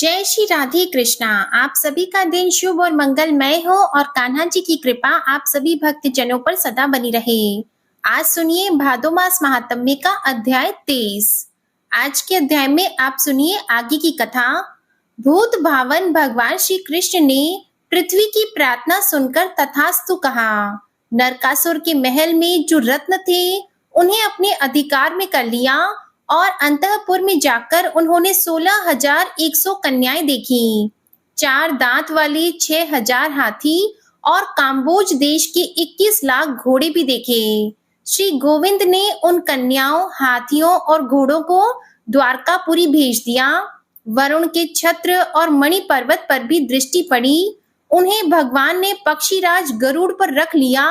जय श्री राधे कृष्णा। आप सभी का दिन शुभ और मंगलमय हो और कान्हा जी की कृपा आप सभी भक्त जनों पर सदा बनी रहे। आज सुनिए भादो मास महात्म्य का अध्याय 23। आज के अध्याय में आप सुनिए आगे की कथा। भूत भावन भगवान श्री कृष्ण ने पृथ्वी की प्रार्थना सुनकर तथास्तु कहा। नरकासुर के महल में जो रत्न थे उन्हें अपने अधिकार में कर लिया और अंतःपुर में जाकर उन्होंने 16,100 कन्याएं देखी। 4 दांत वाले 6,000 हाथी और काम्बोज देश के 21 लाख घोड़े भी देखे। श्री गोविंद ने उन कन्याओं, हाथियों और घोड़ों को द्वारकापुरी भेज दिया। वरुण के छत्र और मणि पर्वत पर भी दृष्टि पड़ी। उन्हें भगवान ने पक्षीराज गरुड़ पर रख लिया।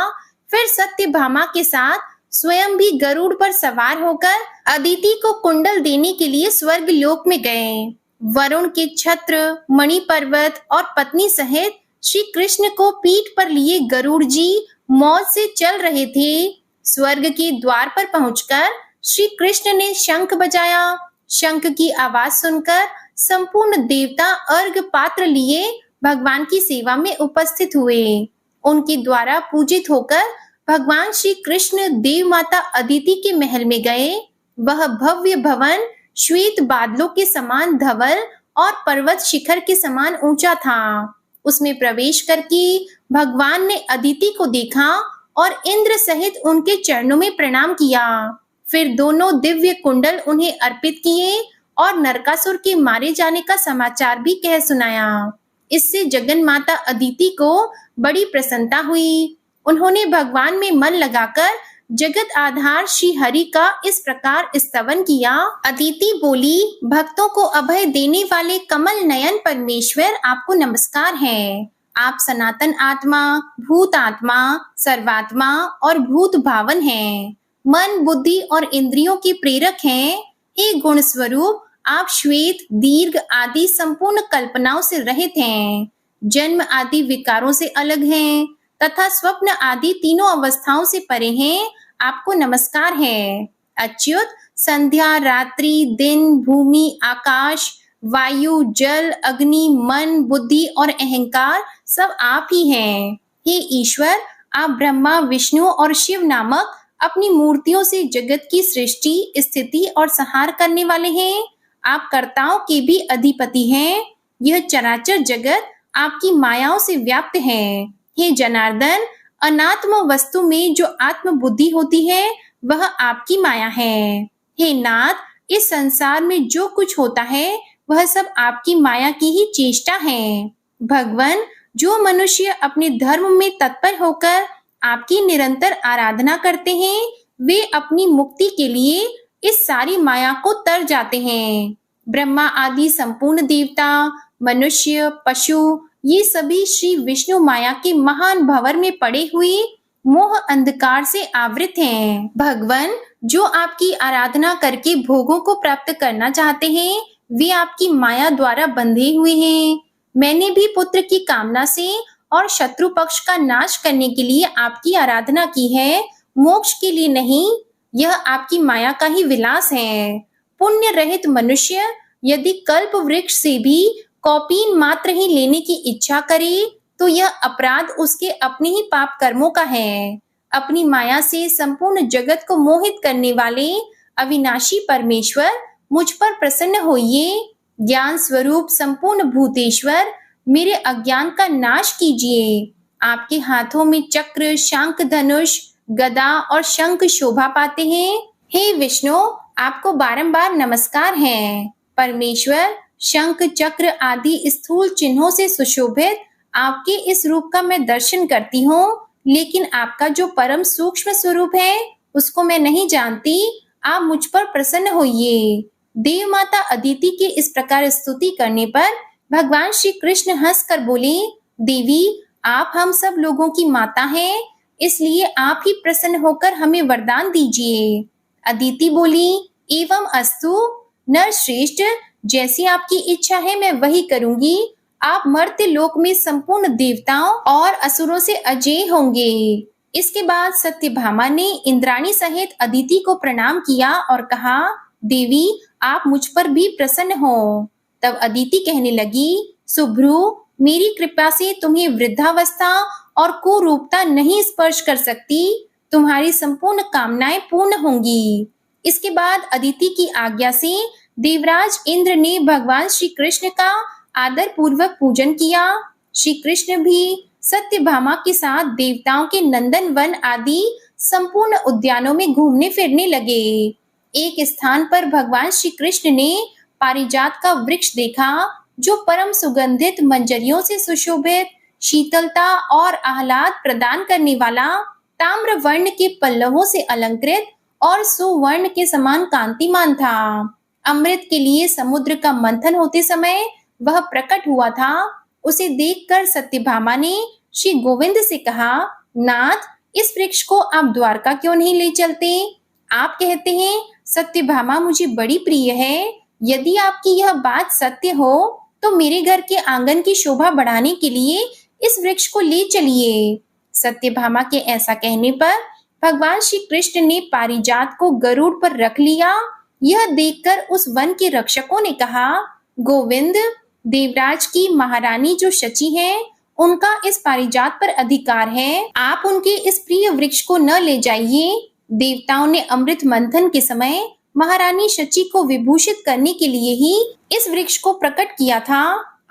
फिर सत्यभामा के साथ स्वयं भी गरुड़ पर सवार होकर अदिति को कुंडल देने के लिए स्वर्ग लोक में गए। वरुण के छत्र, मणि पर्वत और पत्नी सहित श्री कृष्ण को पीठ पर लिए गरुड़ जी मौज से चल रहे थे। स्वर्ग के द्वार पर पहुंचकर श्री कृष्ण ने शंख बजाया। शंख की आवाज सुनकर संपूर्ण देवता अर्घ पात्र लिए भगवान की सेवा में उपस्थित हुए। उनके द्वारा पूजित होकर भगवान श्री कृष्ण देव माता अदिति के महल में गए। वह भव्य भवन श्वेत बादलों के समान धवल और पर्वत शिखर के समान ऊंचा था। उसमें प्रवेश करके भगवान ने अदिति को देखा और इंद्र सहित उनके चरणों में प्रणाम किया। फिर दोनों दिव्य कुंडल उन्हें अर्पित किए और नरकासुर के मारे जाने का समाचार भी कह सुनाया। इससे जगन माता अदिति को बड़ी प्रसन्नता हुई। उन्होंने भगवान में मन लगाकर जगत आधार श्री हरि का इस प्रकार स्तवन किया। अदिति बोली, भक्तों को अभय देने वाले कमल नयन परमेश्वर आपको नमस्कार है। आप सनातन आत्मा, भूत आत्मा, सर्वात्मा और भूत भावन हैं। मन, बुद्धि और इंद्रियों के प्रेरक हैं। हे गुण स्वरूप, आप श्वेत, दीर्घ आदि संपूर्ण कल्पनाओं से रहित हैं। जन्म आदि विकारों से अलग हैं तथा स्वप्न आदि तीनों अवस्थाओं से परे हैं। आपको नमस्कार है। अच्युत, संध्या, रात्रि, दिन, भूमि, आकाश, वायु, जल, अग्नि, मन, बुद्धि और अहंकार सब आप ही हैं। हे ईश्वर, आप ब्रह्मा, विष्णु और शिव नामक अपनी मूर्तियों से जगत की सृष्टि, स्थिति और संहार करने वाले हैं। आप कर्ताओं के भी अधिपति हैं। यह चराचर जगत आपकी मायाओं से व्याप्त है। हे जनार्दन, अनात्म वस्तु में जो आत्म बुद्धि होती है वह आपकी माया है। हे नाथ, इस संसार में जो कुछ होता है वह सब आपकी माया की ही चेष्टा है। भगवान, जो मनुष्य अपने धर्म में तत्पर होकर आपकी निरंतर आराधना करते हैं वे अपनी मुक्ति के लिए इस सारी माया को तर जाते हैं। ब्रह्मा आदि संपूर्ण देवता, मनुष्य, पशु ये सभी श्री विष्णु माया के महान भंवर में पड़े हुए मोह अंधकार से आवृत हैं। भगवान, जो आपकी आराधना करके भोगों को प्राप्त करना चाहते हैं वे आपकी माया द्वारा बंधे हुए हैं। मैंने भी पुत्र की कामना से और शत्रु पक्ष का नाश करने के लिए आपकी आराधना की है, मोक्ष के लिए नहीं। यह आपकी माया का ही विलास है। पुण्य रहित मनुष्य यदि कल्प वृक्ष से भी कौपीन मात्र ही लेने की इच्छा करे तो यह अपराध उसके अपने ही पाप कर्मों का है। अपनी माया से संपूर्ण जगत को मोहित करने वाले अविनाशी परमेश्वर, मुझ पर प्रसन्न होइए। ज्ञान स्वरूप संपूर्ण भूतेश्वर, मेरे अज्ञान का नाश कीजिए। आपके हाथों में चक्र, शंख, धनुष, गदा और शंख शोभा पाते हैं। हे विष्णु, आपको बारंबार नमस्कार है। परमेश्वर, शंख, चक्र आदि स्थूल चिन्हों से सुशोभित आपके इस रूप का मैं दर्शन करती हूँ, लेकिन आपका जो परम सूक्ष्म स्वरूप है उसको मैं नहीं जानती। आप मुझ पर प्रसन्न होइए। देव माता अदिति के इस प्रकार स्तुति करने पर भगवान श्री कृष्ण हंसकर बोले, देवी, आप हम सब लोगों की माता हैं, इसलिए आप ही प्रसन्न होकर हमें वरदान दीजिए। अदिति बोली, एवं अस्तु नर श्रेष्ठ, जैसी आपकी इच्छा है मैं वही करूंगी। आप मर्त्य लोक में संपूर्ण देवताओं और असुरों से अजेय होंगे। इसके बाद सत्यभामा ने इंद्राणी सहित अदिति को प्रणाम किया और कहा, देवी, आप मुझ पर भी प्रसन्न हो। तब अदिति कहने लगी, सुभ्रु, मेरी कृपा से तुम्हें वृद्धावस्था और कुरूपता नहीं स्पर्श कर सकती। तुम्हारी संपूर्ण कामनाएं पूर्ण होंगी। इसके बाद अदिति की आज्ञा से देवराज इंद्र ने भगवान श्री कृष्ण का आदर पूर्वक पूजन किया। श्री कृष्ण भी सत्यभामा के साथ देवताओं के नंदन वन आदि संपूर्ण उद्यानों में घूमने फिरने लगे। एक स्थान पर भगवान श्री कृष्ण ने पारिजात का वृक्ष देखा, जो परम सुगंधित मंजरियों से सुशोभित, शीतलता और आह्लाद प्रदान करने वाला, ताम्र वर्ण के पल्लवों से अलंकृत और सुवर्ण के समान कांतिमान था। अमृत के लिए समुद्र का मंथन होते समय वह प्रकट हुआ था। उसे देखकर सत्यभामा ने श्री गोविंद से कहा, नाथ, इस वृक्ष को आप द्वारका क्यों नहीं ले चलते? आप कहते हैं सत्यभामा मुझे बड़ी प्रिय है। यदि आपकी यह बात सत्य हो तो मेरे घर के आंगन की शोभा बढ़ाने के लिए इस वृक्ष को ले चलिए। सत्यभामा के ऐसा कहने पर भगवान श्री कृष्ण ने पारिजात को गरुड़ पर रख लिया। यह देखकर उस वन के रक्षकों ने कहा, गोविंद, देवराज की महारानी जो शची है, उनका इस पारिजात पर अधिकार है। आप उनके इस प्रिय वृक्ष को न ले जाइए। देवताओं ने अमृत मंथन के समय महारानी शची को विभूषित करने के लिए ही इस वृक्ष को प्रकट किया था।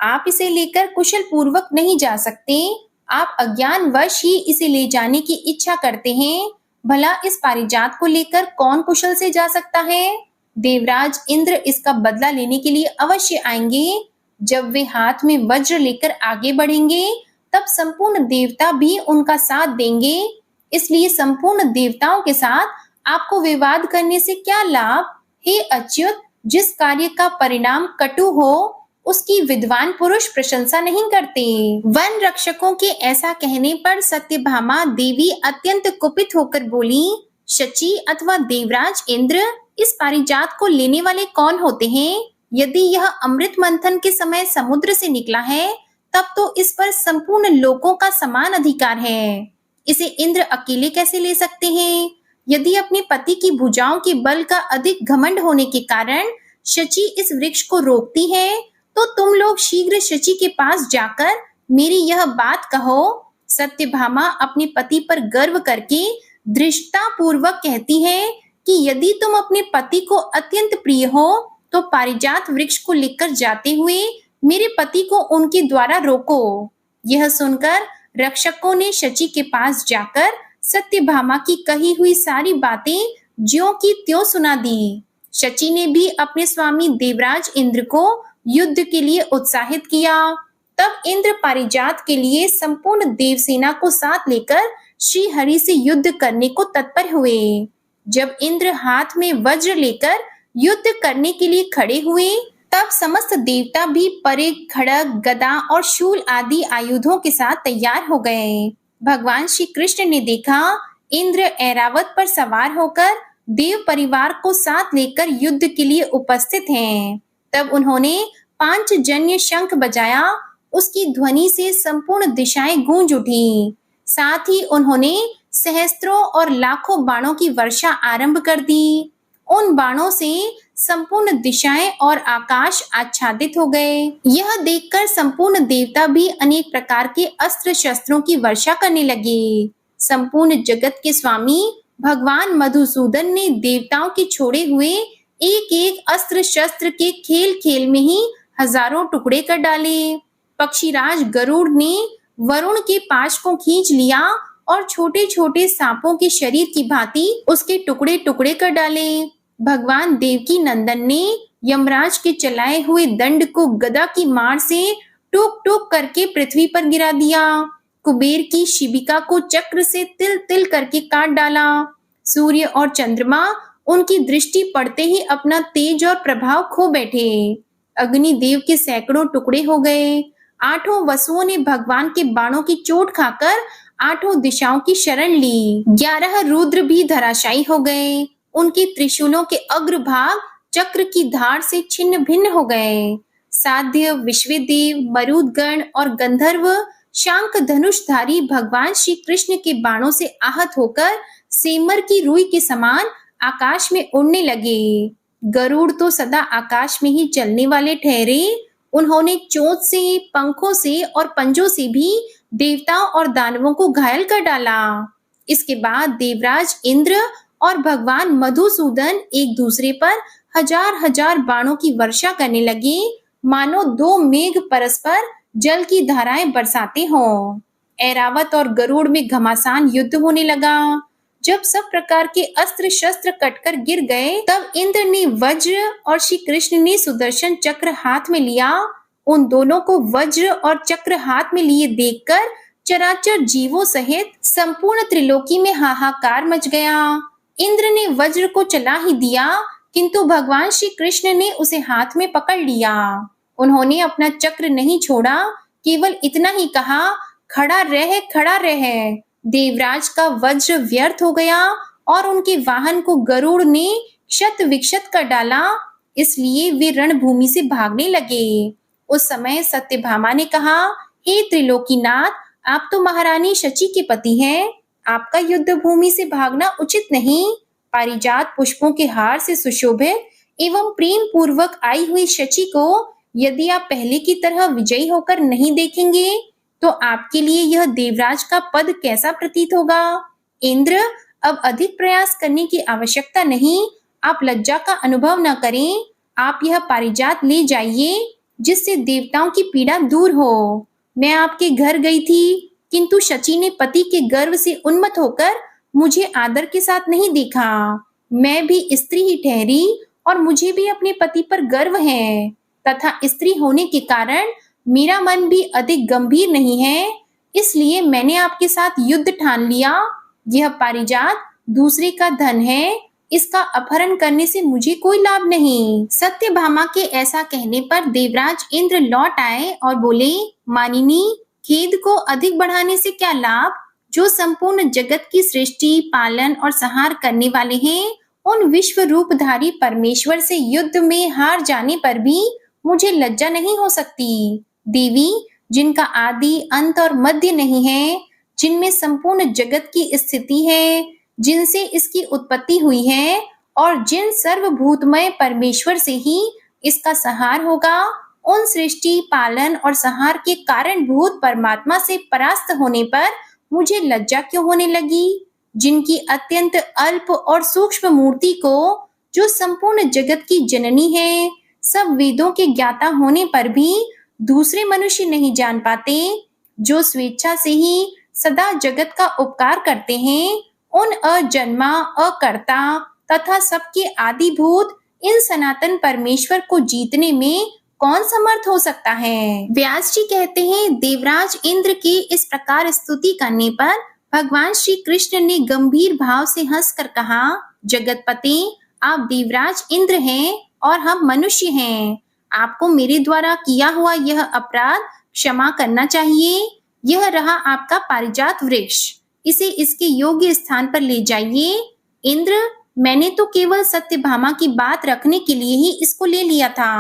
आप इसे लेकर कुशल पूर्वक नहीं जा सकते। आप अज्ञानवश ही इसे ले जाने की इच्छा करते हैं। भला इस पारिजात को लेकर कौन कुशल से जा सकता है? देवराज इंद्र इसका बदला लेने के लिए अवश्य आएंगे। जब वे हाथ में वज्र लेकर आगे बढ़ेंगे, तब संपूर्ण देवता भी उनका साथ देंगे। इसलिए संपूर्ण देवताओं के साथ आपको विवाद करने से क्या लाभ? हे अच्युत, जिस कार्य का परिणाम कटु हो, उसकी विद्वान पुरुष प्रशंसा नहीं करते। वन रक्षकों के ऐसा कहने पर सत्यभामा देवी अत्यंत कुपित होकर बोली, शची अथवा देवराज इंद्र, इस पारिजात को लेने वाले कौन होते हैं? यदि यह अमृत मंथन के समय समुद्र से निकला है, तब तो इस पर संपूर्ण लोकों का समान अधिकार है। इसे इंद्र अकेले कैसे ले सकते हैं? यदि अपने पति की भुजाओं के बल का अधिक घमंड होने के कारण शची इस वृक्ष को रोकती है, तो तुम लोग शीघ्र शची के पास जाकर मेरी यह बात कहो। सत्यभामा अपने पति पर गर्व करके दृढ़ता पूर्वक कहती है कि यदि तुम अपने पति को अत्यंत प्रिय हो, तो पारिजात वृक्ष को लेकर जाते हुए मेरे पति को उनके द्वारा रोको। यह सुनकर रक्षकों ने शची के पास जाकर सत्यभामा की कही हुई सारी बातें ज्यों की त्यों सुना दी। शची ने भी अपने स्वामी देवराज इंद्र को युद्ध के लिए उत्साहित किया। तब इंद्र पारिजात के लिए संपूर्ण देवसेना को साथ लेकर श्री हरि से युद्ध करने को तत्पर हुए। जब इंद्र हाथ में वज्र लेकर युद्ध करने के लिए खड़े हुए, तब समस्त देवता भी परे खड़ग, गदा और शूल आदि आयुधों के साथ तैयार हो गए। भगवान श्री कृष्ण ने देखा इंद्र ऐरावत पर सवार होकर देव परिवार को साथ लेकर युद्ध के लिए उपस्थित हैं। तब उन्होंने पांचजन्य शंख बजाया। उसकी ध्वनि से संपूर्ण दिशाएं गूंज उठी। साथ ही उन्होंने सहस्त्रों और लाखों बाणों की वर्षा आरंभ कर दी। उन बाणों से संपूर्ण दिशाएं और आकाश आच्छादित हो गए। यह देखकर संपूर्ण देवता भी अनेक प्रकार के अस्त्र शस्त्रों की वर्षा करने लगे। संपूर्ण जगत के स्वामी भगवान मधुसूदन ने देवताओं के छोड़े हुए एक एक अस्त्र शस्त्र के खेल खेल में ही हजारों टुकड़े कर डाले। पक्षीराज गरुड़ ने वरुण के पाश को खींच लिया और छोटे छोटे सांपों के शरीर की भांति उसके टुकड़े टुकड़े कर डाले। भगवान देवकी नंदन ने यमराज के चलाए हुए दंड को गदा की मार से टूक टूक करके पृथ्वी पर गिरा दिया। कुबेर की शिबिका को चक्र से तिल तिल करके काट डाला। सूर्य और चंद्रमा उनकी दृष्टि पड़ते ही अपना तेज और प्रभाव खो बैठे। अग्निदेव के सैकड़ों टुकड़े हो गए। आठों वसुओं ने भगवान के बाणों की चोट खाकर आठों दिशाओं की शरण ली। 11 रुद्र भी धराशायी हो गए। उनके त्रिशूलों के अग्रभाग चक्र की धार से छिन्न भिन्न हो गए। साध्य, विश्वदेव, मरुदगण और गंधर्व शांख धनुषधारी भगवान श्री कृष्ण के बाणों से आहत होकर सेमर की रुई के समान आकाश में उड़ने लगे। गरुड़ तो सदा आकाश में ही चलने वाले ठहरे। उन्होंने चोंच से, पंखों से और पंजों से भी देवताओं और दानवों को घायल कर डाला। इसके बाद देवराज इंद्र और भगवान मधुसूदन एक दूसरे पर हजार हजार बाणों की वर्षा करने लगे, मानो दो मेघ परस्पर जल की धाराएं बरसाते हों। ऐरावत और गरुड़ में घमासान युद्ध होने लगा। जब सब प्रकार के अस्त्र शस्त्र कटकर गिर गए, तब इंद्र ने वज्र और श्री कृष्ण ने सुदर्शन चक्र हाथ में लिया। उन दोनों को वज्र और चक्र हाथ में लिए देखकर चराचर जीवों सहित संपूर्ण त्रिलोकी में हाहाकार मच गया। इंद्र ने वज्र को चला ही दिया, किंतु भगवान श्री कृष्ण ने उसे हाथ में पकड़ लिया। उन्होंने अपना चक्र नहीं छोड़ा, केवल इतना ही कहा, खड़ा रह, खड़ा रह। देवराज का वज्र व्यर्थ हो गया और उनके वाहन को गरुड़ ने क्षत विक्षत कर डाला, इसलिए वे रणभूमि से भागने लगे। उस समय सत्यभामा ने कहा, हे त्रिलोकीनाथ, आप तो महारानी शची के पति हैं, आपका युद्ध भूमि से भागना उचित नहीं। पारिजात पुष्पों के हार से सुशोभित एवं प्रेम पूर्वक आई हुई शची को यदि आप पहले की तरह विजयी होकर नहीं देखेंगे, तो आपके लिए यह देवराज का पद कैसा प्रतीत होगा। इंद्र, अब अधिक प्रयास करने की आवश्यकता नहीं, आप लज्जा का अनुभव न करें। आप यह पारिजात ले जाइए, जिससे देवताओं की पीड़ा दूर हो। मैं आपके घर गई थी, किंतु शची ने पति के गर्व से उन्मत्त होकर मुझे आदर के साथ नहीं देखा। मैं भी स्त्री ही ठहरी और मुझे भी अपने पति पर गर्व है, तथा स्त्री होने के कारण मेरा मन भी अधिक गंभीर नहीं है, इसलिए मैंने आपके साथ युद्ध ठान लिया। यह पारिजात दूसरे का धन है, इसका अपहरण करने से मुझे कोई लाभ नहीं। सत्यभामा के ऐसा कहने पर देवराज इंद्र लौट आए और बोले, मानिनी, खेद को अधिक बढ़ाने से क्या लाभ। जो संपूर्ण जगत की सृष्टि, पालन और संहार करने वाले हैं, उन विश्व रूपधारी परमेश्वर से युद्ध में हार जाने पर भी मुझे लज्जा नहीं हो सकती। देवी, जिनका आदि, अंत और मध्य नहीं है, जिनमें संपूर्ण जगत की स्थिति है, जिनसे इसकी उत्पत्ति हुई है और जिन सर्वभूतमय परमेश्वर से ही इसका संहार होगा, उन सृष्टि, पालन और संहार के कारणभूत परमात्मा से परास्त होने पर मुझे लज्जा क्यों होने लगी। जिनकी अत्यंत अल्प और सूक्ष्म मूर्ति को, जो संपूर्ण जगत की जननी है, सब वेदों के ज्ञाता होने पर भी दूसरे मनुष्य नहीं जान पाते, जो स्वेच्छा से ही सदा जगत का उपकार करते हैं, उन अजन्मा, अकर्ता तथा सबके आदिभूत इन सनातन परमेश्वर को जीतने में कौन समर्थ हो सकता है। व्यास जी कहते हैं, देवराज इंद्र की इस प्रकार स्तुति करने पर भगवान श्री कृष्ण ने गंभीर भाव से हंसकर कहा, जगतपति, आप देवराज इंद्र हैं और हम मनुष्य हैं। आपको मेरे द्वारा किया हुआ यह अपराध क्षमा करना चाहिए। यह रहा आपका पारिजात वृक्ष, इसे इसके योग्य स्थान पर ले जाइए। इंद्र, मैंने तो केवल सत्यभामा की बात रखने के लिए ही इसको ले लिया था।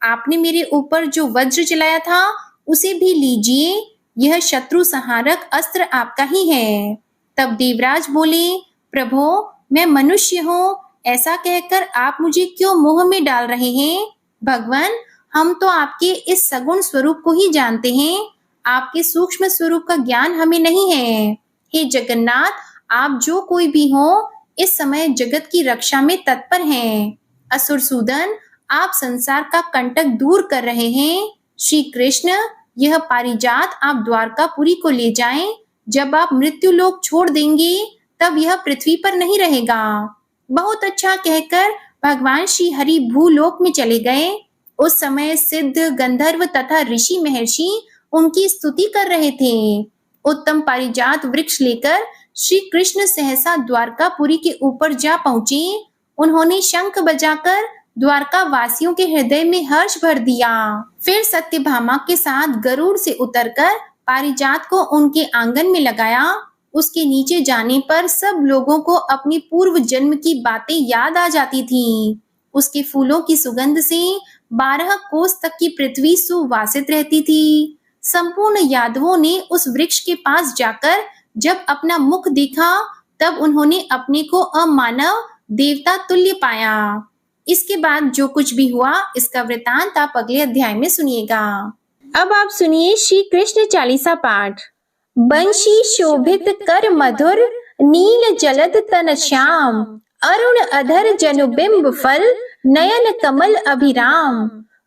आपने मेरे ऊपर जो वज्र चलाया था, उसे भी लीजिए। यह शत्रु संहारक अस्त्र आपका ही है। तब देवराज बोले, प्रभो, मैं मनुष्य हूँ, ऐसा कहकर आप मुझे क्यों मोह में डाल रहे हैं। भगवान, हम तो आपके इस सगुण स्वरूप को ही जानते हैं, आपके सूक्ष्म स्वरूप का ज्ञान हमें नहीं है। हे जगन्नाथ, आप जो कोई भी हो, इस समय जगत की रक्षा में तत्पर हैं। असुरसूदन, आप संसार का कंटक दूर कर रहे हैं। श्री कृष्ण, यह पारिजात आप द्वारकापुरी को ले जाएं। जब आप मृत्यु लोक छोड़ देंगे, तब यह पृथ्वी पर नहीं रहेगा। बहुत अच्छा कहकर भगवान श्री हरि भूलोक में चले गए। उस समय सिद्ध, गंधर्व तथा ऋषि महर्षि उनकी स्तुति कर रहे थे। उत्तम पारिजात वृक्ष लेकर श्री कृष्ण सहसा द्वारकापुरी के ऊपर जा पहुंचे। उन्होंने शंख बजाकर द्वारका वासियों के हृदय में हर्ष भर दिया। फिर सत्यभामा के साथ गरुड़ से उतरकर पारिजात को उनके आंगन में लगाया। उसके नीचे जाने पर सब लोगों को अपनी पूर्व जन्म की बातें याद आ जाती थीं। उसके फूलों की सुगंध से 12 कोस तक की पृथ्वी सुवासित रहती थी। संपूर्ण यादवों ने उस वृक्ष के पास जाकर जब अपना मुख देखा, तब उन्होंने अपने को अमानव देवता तुल्य पाया। इसके बाद जो कुछ भी हुआ इसका वृतांत आप अगले अध्याय में सुनिएगा। अब आप सुनिए श्री कृष्ण चालीसा पाठ। बंशी शोभित कर मधुर, नील जलद तन श्याम, अरुण अधर जनुबिंब फल, नयन कमल अभिराम।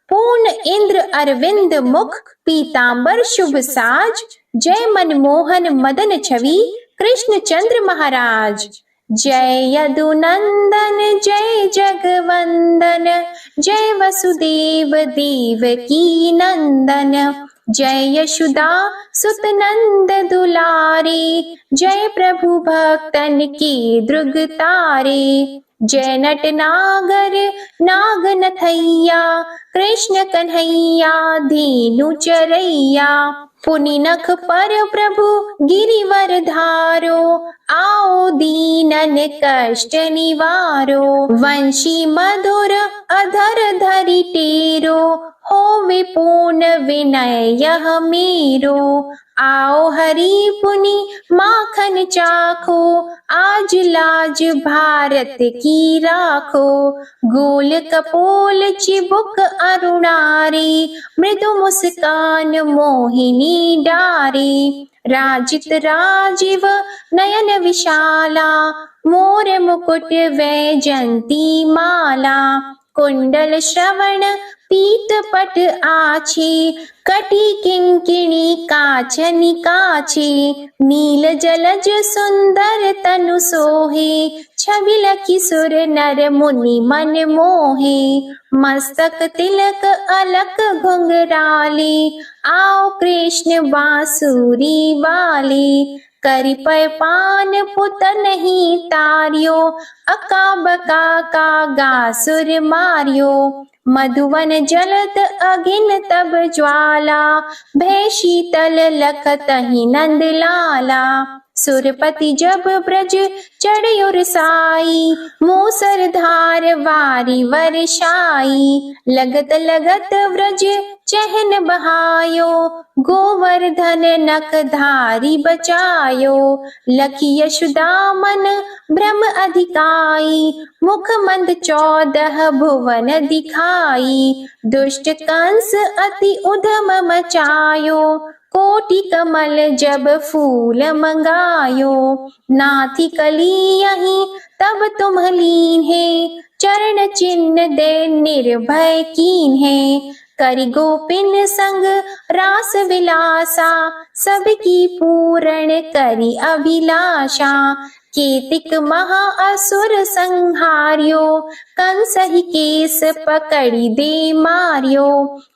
पूर्ण इंद्र अरविंद मुख, पीतांबर शुभ साज, जय मनमोहन मदन छवि, कृष्ण चंद्र महाराज। जय यदुनंदन जय जगवंदन, जय वसुदेव देवकी नंदन, जय यशोदा सुत नंद दुलारे, जय प्रभु भक्तन के द्रुग तारे। जय नट नागर नाग नथैया, कृष्ण कन्हैया धेनु चरैया। पुनि नख पर प्रभु गिरिवर धारो, आओ दीनन कष्ट निवारो। वंशी मधुर अधर धरि टेरो, होवे पूर्ण विनय यह मेरो। आओ हरि पुनि माखन चाखो, आज लाज भारत की राखो। गोल कपोल चिबुक अरुणारी, मृदु मुस्कान मोहिनी डारी। राजित राजीव नयन विशाला, मोर मुकुट वैजंती माला। कुंडल श्रवण पीत पट आछी, कटी किंकिणी काचनि काछी। नील जलज सुंदर तनु सोहे, छवि लखी सुर नर मुनि मन मोहे। मस्तक तिलक अलक घुंघराले, आओ कृष्ण बांसुरी वाले। करि पय पान पुत नहीं तारियो, अका बका का गासुर मारियो। मधुवन जलत अगिन तब ज्वाला, भय शीतल लखतहि नंद लाला। सुरपति जब ब्रज चढ़ साई, मूसर धार वारी वर्षाई। लगत लगत व्रज चहन बहायो, गोवर्धन नख धारी बचायो। लखी यशोदा मन भ्रम अधिकाई, मुख मंद 14 भुवन दिखाई। दुष्ट कंस अति उधम मचायो, कोटि कमल जब फूल मंगायो। नाथी कली यहीं तब तुम लीन है, चरण चिन्ह दे निर्भय कीन है। करि गोपिन संग रास विलासा, सबकी पूर्ण करि अभिलाषा। केतिक महा असुर संहार्यो, कंस ही केस पकड़ी दे मार्यो।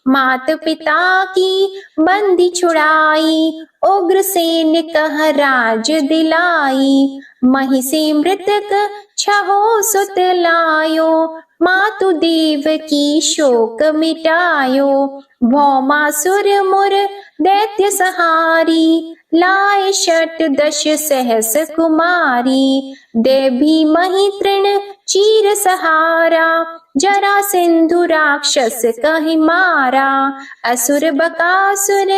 मात पिता की बंदी छुड़ाई, उग्रसेन कह राज दिलाई। महिषी मृतक छहो सुत लायो, मातु देव की शोक मिटायो। भौमासुर मुर दैत्य सहारी, लाए 10 सहस कुमारी। देवी मही तृण चीर सहारा, जरा सिंधु राक्षस कहि मारा। असुर बकासुर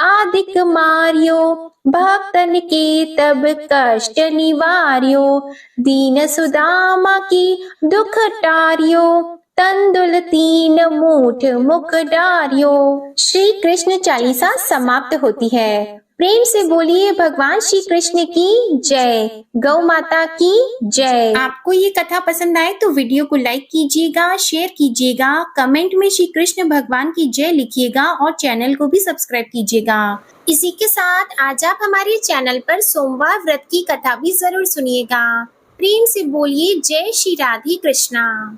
आदिक मारियो, भक्तन के तब कष्ट निवार्यो। दीन सुदामा की दुख टारियो, तंदुल 3 मूठ मुख डारियो। श्री कृष्ण चालीसा समाप्त होती है। प्रेम से बोलिए भगवान श्री कृष्ण की जय, गौ माता की जय। आपको ये कथा पसंद आए तो वीडियो को लाइक कीजिएगा, शेयर कीजिएगा, कमेंट में श्री कृष्ण भगवान की जय लिखिएगा और चैनल को भी सब्सक्राइब कीजिएगा। इसी के साथ आज आप हमारे चैनल पर सोमवार व्रत की कथा भी जरूर सुनिएगा। प्रेम से बोलिए जय श्री राधे कृष्णा।